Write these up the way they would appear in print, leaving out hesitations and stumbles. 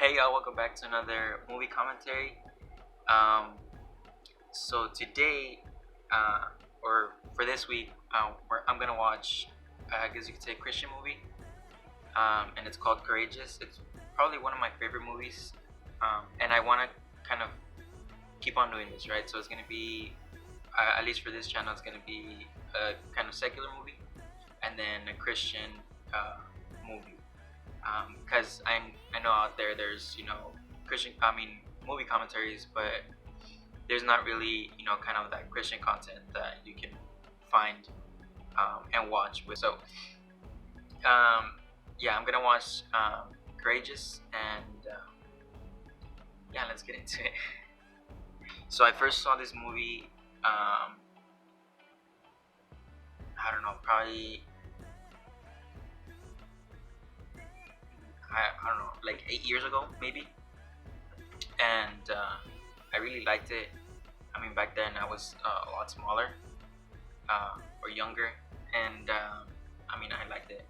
Hey y'all, welcome back to another movie commentary. Um, so today, or for this week, I'm gonna watch, I guess you could say, a Christian movie, and it's called Courageous. It's probably one of my favorite movies, and I want to kind of keep on doing this, right? So it's gonna be, at least for this channel, it's gonna be a kind of secular movie, and then a Christian movie. Because I know out there there's Christian movie commentaries, but there's not really kind of that Christian content that you can find and watch with. So yeah, I'm gonna watch Courageous, and yeah, let's get into it. So I first saw this movie, I don't know, probably I don't know, like 8 years ago maybe, and I really liked it. I mean, back then I was a lot smaller or younger, and I mean, I liked it.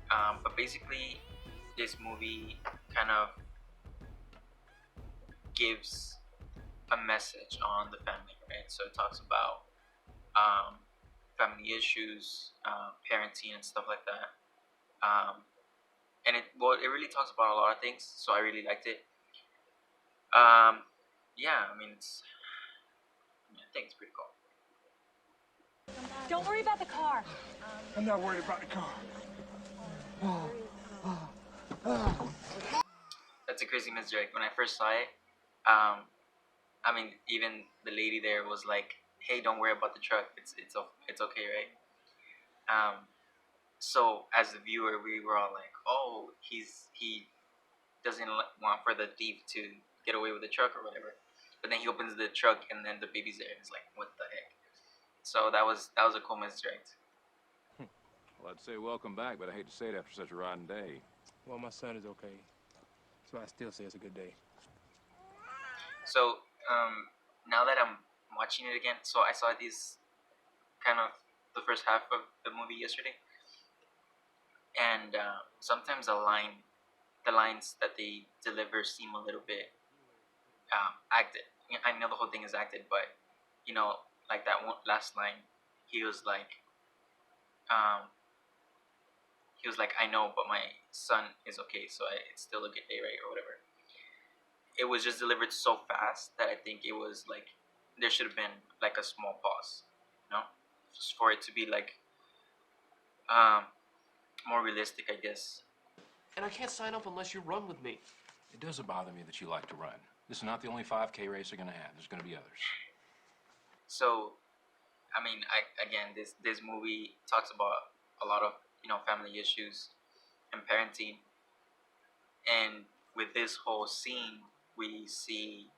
But basically, this movie kind of gives a message on the family, right? So it talks about family issues, parenting, and stuff like that. And it really talks about a lot of things. So I really liked it. Yeah, I mean, I think it's pretty cool. Don't worry about the car. I'm not worried about the car. That's a crazy misdirect. When I first saw it, um, I mean, even the lady there was like, "Hey, don't worry about the truck. It's okay, right?" So as the viewer, we were all like, "Oh, he doesn't want for the thief to get away with the truck or whatever." But then he opens the truck, and then the baby's there, and it's like, "What the heck?" So that was a cool misdirect. Well, I'd say welcome back, but I hate to say it after such a rotten day. Well, my son is okay, so I still say it's a good day. So now that I'm watching it again, so I saw this kind of the first half of the movie yesterday, and sometimes the lines that they deliver seem a little bit acted. I know the whole thing is acted, but like that one last line, he was like, um, "I know, but my son is okay, so it's still a good day, right, or whatever." It was just delivered so fast that I think it was like there should have been like a small pause, you know, just for it to be like um, more realistic, I guess. And I can't sign up unless you run with me. It doesn't bother me that you like to run. This is not the only 5K race you're going to have. There's going to be others. So, I mean, this movie talks about a lot of family issues and parenting, and with this whole scene, we see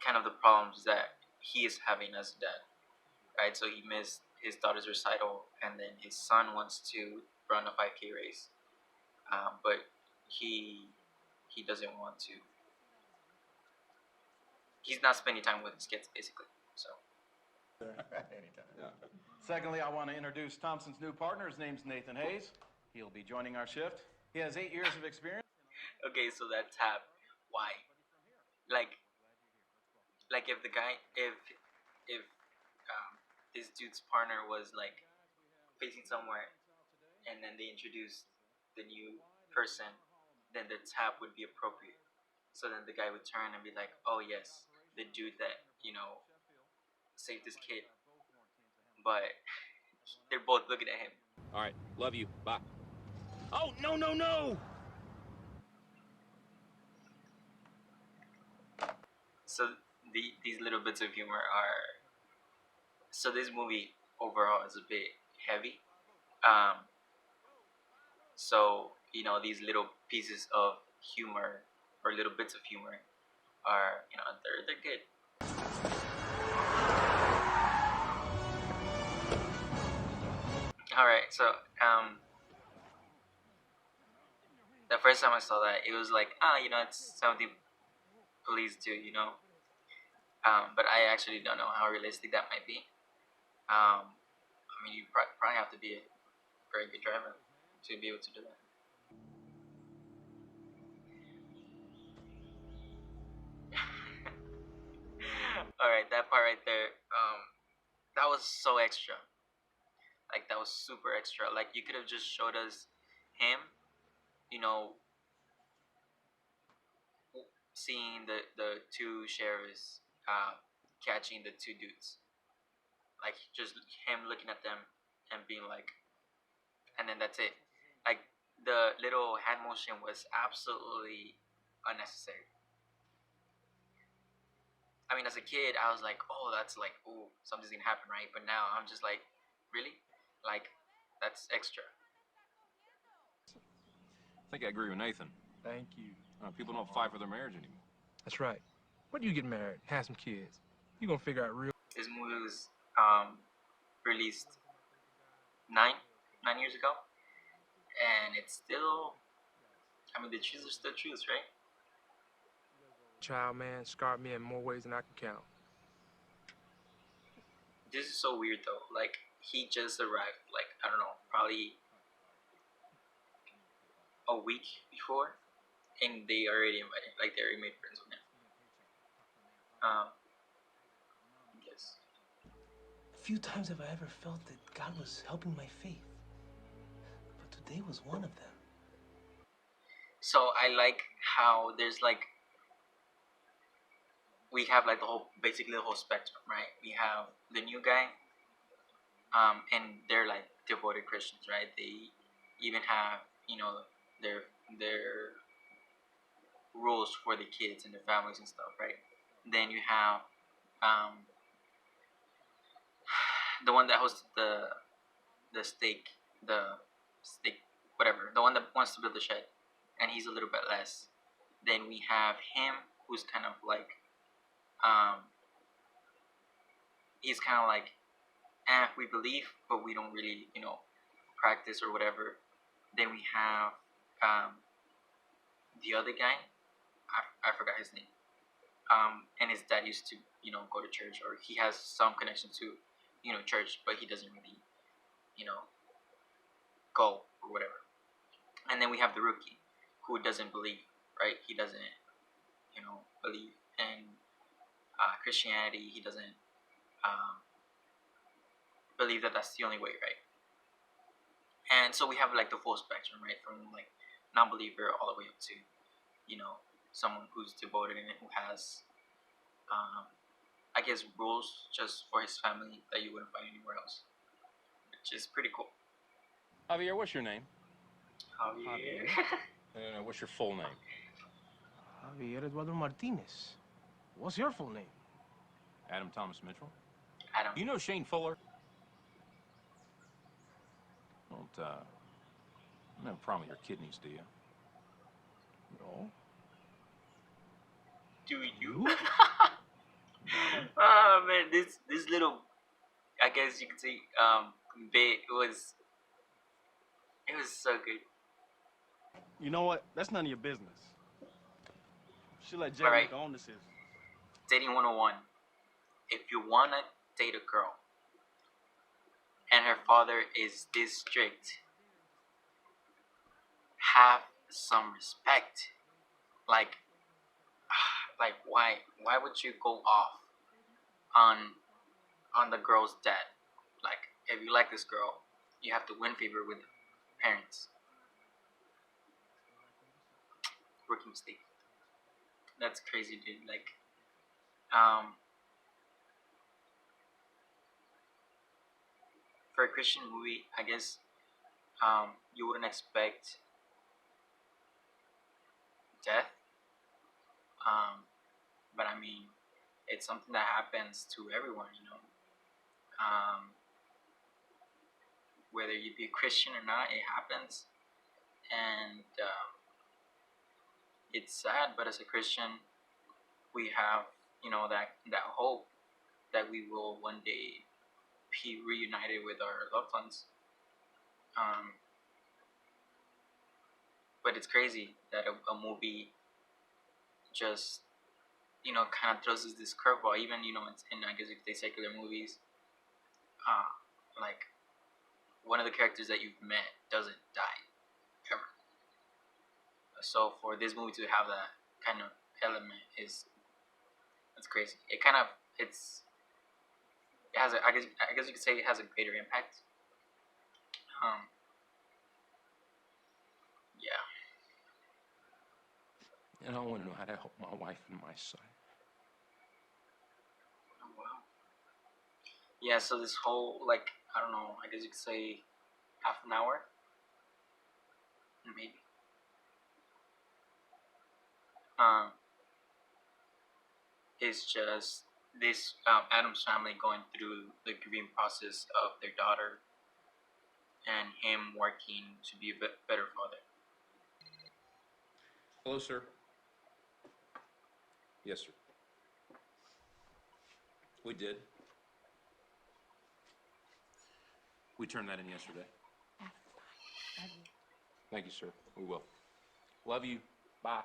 kind of the problems that he is having as a dad, right? So he missed his daughter's recital, and then his son wants to run a 5K race, but he he doesn't want to. He's not spending time with his kids, basically. So. Secondly, I want to introduce Thompson's new partner. His name's Nathan Hayes. He'll be joining our shift. He has 8 years of experience. Okay, so that tap, why? Like, if the guy, if this dude's partner was like facing somewhere, and then they introduced the new person, then the tap would be appropriate. So then the guy would turn and be like, "Oh yes, the dude that saved this kid," but they're both looking at him. All right, love you. Bye. Oh, no, no, no! So these little bits of humor are. So this movie overall is a bit heavy. Um, so these little pieces of humor or little bits of humor are they're good. All right, so the first time I saw that, it was like it's something police do, but I actually don't know how realistic that might be. I mean, you probably have to be a very good driver to be able to do that. so extra. Like that was super extra. Like you could have just showed us him, you know, seeing the two sheriffs catching the two dudes. Like just him looking at them and being like, and then that's it. Like the little hand motion was absolutely unnecessary. I mean, as a kid, I was like, oh, that's like, oh, something's gonna happen, right? But now I'm just like, really? Like, that's extra. I think I agree with Nathan. Thank you. People don't fight for their marriage anymore. That's right. When you get married, have some kids, you gonna figure out real. This movie was released nine years ago, and it's still. I mean, the truths are still truths, right? Child man scarred me in more ways than I can count. This is so weird though. Like he just arrived, like I don't know, probably a week before, and they already invited, like they already made friends with him. Yes. Few times have I ever felt that God was helping my faith, but today was one of them. So I like how there's like we have like the whole basically the whole spectrum, right? We have the new guy, and they're like devoted Christians, right? They even have their rules for the kids and their families and stuff, right? Then you have um, the one that hosted the steak, the steak, whatever, the one that wants to build the shed, and he's a little bit less. Then we have him, who's kind of like, he's kind of like, we believe, but we don't really, practice or whatever. Then we have the other guy, I forgot his name, and his dad used to, go to church, or he has some connection to, church, but he doesn't really, go or whatever. And then we have the rookie, who doesn't believe, right? He doesn't, believe in Christianity. He doesn't believe that that's the only way, right? And so we have like the full spectrum, right? From like non-believer all the way up to, someone who's devoted and who has, I guess, rules just for his family that you wouldn't find anywhere else, which is pretty cool. Javier, what's your name? Javier. What's your full name? Javier Eduardo Martinez. What's your full name? Adam Thomas Mitchell. Adam. You know Shane Fuller? Don't have a problem with your kidneys, do you? No. Do you? Oh man, this little, I guess you could say, bit was so good. You know what? That's none of your business. Should let Jay Alright. make her own decision. Dating 101. If you wanna date a girl and her father is this strict, have some respect. Like why would you go off on the girl's dad? Like if you like this girl, you have to win favor with the parents. Rookie mistake. That's crazy, dude. Like for a Christian movie, I guess you wouldn't expect death. But I mean, it's something that happens to everyone, whether you be a Christian or not, it happens, and it's sad. But as a Christian, we have, that hope that we will one day be reunited with our loved ones. But it's crazy that a movie just kind of throws us this curveball. Even it's in, I guess you could say, secular movies, like one of the characters that you've met doesn't die ever. So for this movie to have that kind of element it's crazy. It's it has I guess you could say it has a greater impact. Yeah. And I want to know how to help my wife and my son. Oh, wow. Yeah. So this whole like I don't know. I guess you could say half an hour, maybe. It's just this Adam's family going through the grieving process of their daughter and him working to be a better father. Hello, sir. Yes, sir. We did. We turned that in yesterday. Thank you, sir. We will. Love you. Bye.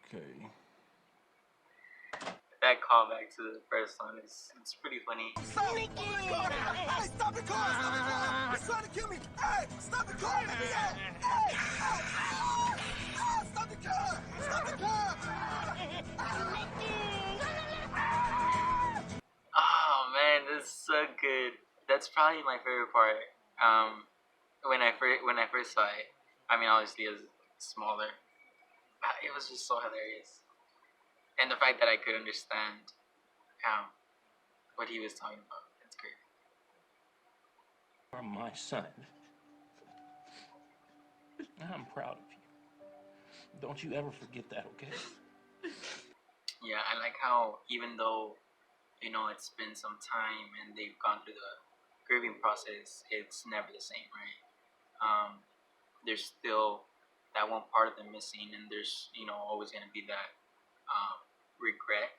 Okay. That callback to the first song is it's pretty funny. Hey, stop the car! Stop the car! He's trying to kill me! Hey, stop the car! Let me out! Hey! Stop the car! Stop the car! Oh man, this is so good. That's probably my favorite part. When I first saw it, I mean obviously it was smaller. It was just so hilarious, and the fact that I could understand what he was talking about. That's great. You are my son. And I'm proud of you. Don't you ever forget that, okay? Yeah, I like how even though it's been some time and they've gone through the grieving process, it's never the same, right? There's still that one part of them missing, and there's always gonna be that regret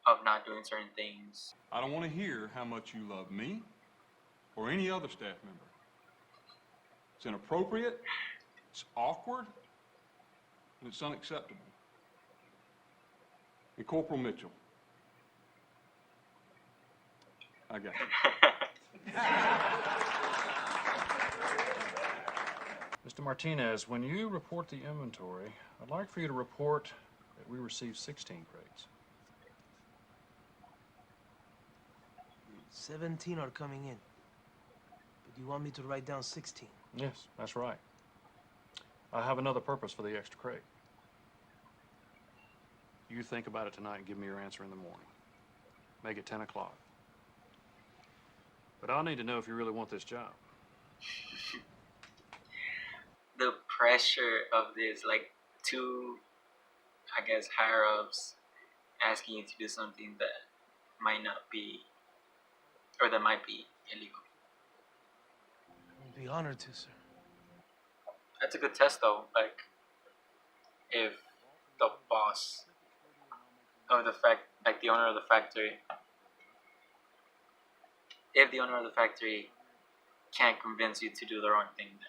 of not doing certain things. I don't want to hear how much you love me or any other staff member. It's inappropriate, it's awkward, and it's unacceptable. And Corporal Mitchell, I got you. Mr. Martinez, when you report the inventory, I'd like for you to report that we received 16 crates. 17 are coming in. But you want me to write down 16? Yes, that's right. I have another purpose for the extra crate. You think about it tonight and give me your answer in the morning. Make it 10 o'clock. But I'll need to know if you really want this job. The pressure of this, like two, I guess, higher ups asking you to do something that might not be, or that might be illegal. I'd be honored to, sir. That's a good test, though. Like, if the boss of the owner of the factory, if the owner of the factory can't convince you to do the wrong thing, then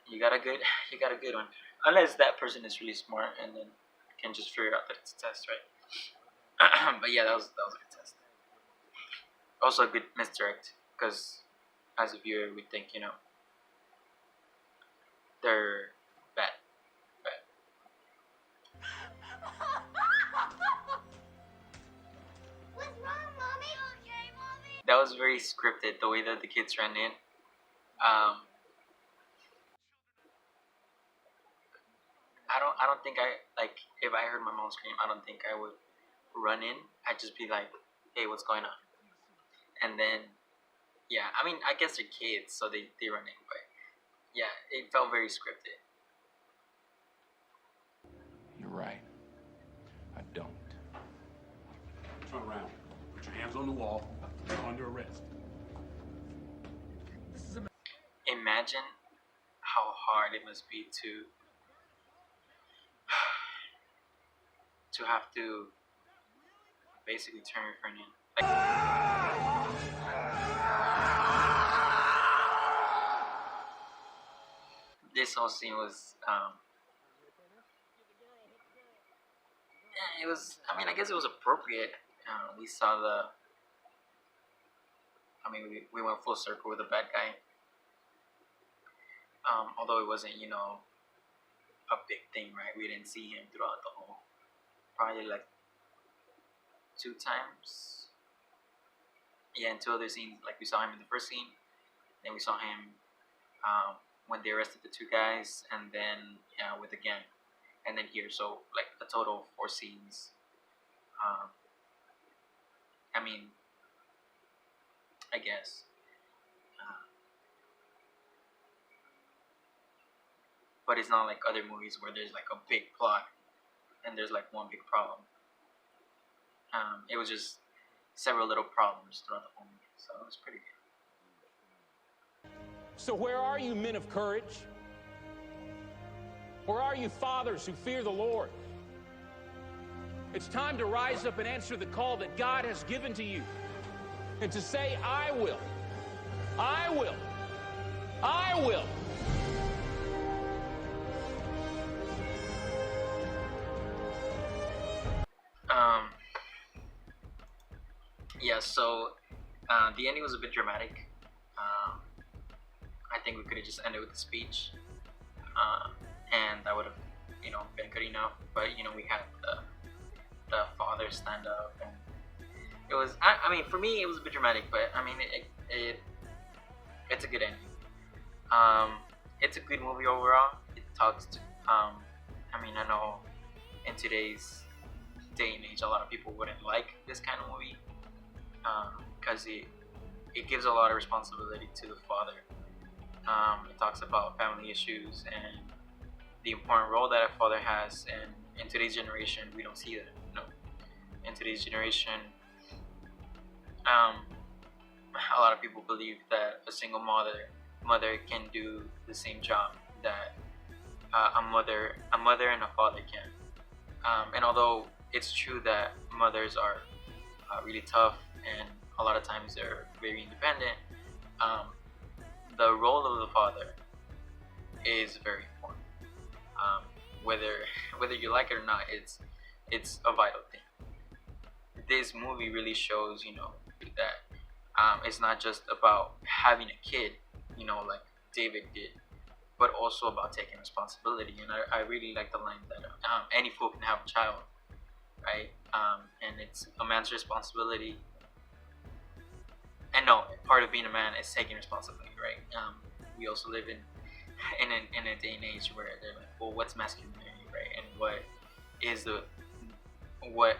you got a good one. Unless that person is really smart and then can just figure out that it's a test, right? But yeah, that was a good test. Also a good misdirect, because as a viewer we think, they're bad. What's wrong, Mommy? Okay, Mommy. That was very scripted, the way that the kids ran in. I don't think if I heard my mom scream, I don't think I would run in. I'd just be like, hey, what's going on? And then, yeah, I mean, I guess they're kids, so they run in, but yeah, it felt very scripted. You're right. I don't. Turn around. Put your hands on the wall. You're under arrest. Imagine how hard it must be to have to basically turn your friend in. This whole scene was, it was. I mean, I guess it was appropriate. We saw we went full circle with the bad guy. Although it wasn't, a big thing, right? We didn't see him throughout the whole, probably like 2 times. Yeah, in 2 other scenes. Like we saw him in the first scene, then we saw him when they arrested the 2 guys, and then with the gang, and then here. So like a total of 4 scenes. I mean, I guess. But it's not like other movies where there's like a big plot and there's like one big problem. It was just several little problems throughout the whole movie, so it was pretty good. So where are you, men of courage? Where are you, fathers who fear the Lord? It's time to rise up and answer the call that God has given to you, and to say, I will, I will, I will. Yeah, so the ending was a bit dramatic. I think we could have just ended with the speech, and that would have, been good enough. But we had the father stand up, and it was. I mean, for me, it was a bit dramatic, but I mean, it's a good ending. It's a good movie overall. It talks to. I mean, I know in today's day and age, a lot of people wouldn't like this kind of movie. Because it gives a lot of responsibility to the father. It talks about family issues and the important role that a father has, and in today's generation we don't see that. In today's generation, a lot of people believe that a single mother can do the same job that a mother and a father can. And although it's true that mothers are really tough, and a lot of times they're very independent, the role of the father is very important. Whether you like it or not, it's a vital thing. This movie really shows, that it's not just about having a kid, like David did, but also about taking responsibility. And I really like the line that any fool can have a child, right? And it's a man's responsibility. And no, part of being a man is taking responsibility, right? We also live in a day and age where they're like, well, what's masculinity, right? And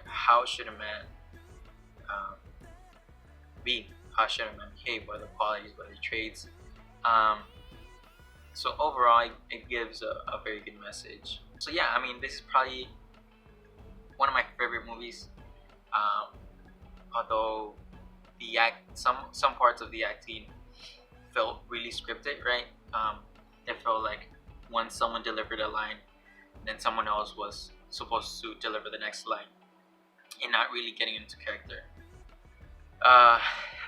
how should a man be? How should a man behave? What are the qualities? What are the traits? So overall, it gives a very good message. So yeah, I mean, this is probably one of my favorite movies. Although some parts of the acting felt really scripted, right? It felt like once someone delivered a line, then someone else was supposed to deliver the next line, and not really getting into character.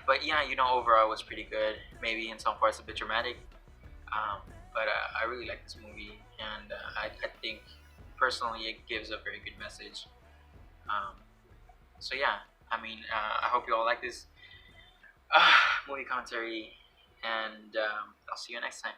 But yeah, overall it was pretty good. Maybe in some parts a bit dramatic, but I really like this movie, and I think personally it gives a very good message. So yeah, I mean, I hope you all like this movie commentary, and I'll see you next time.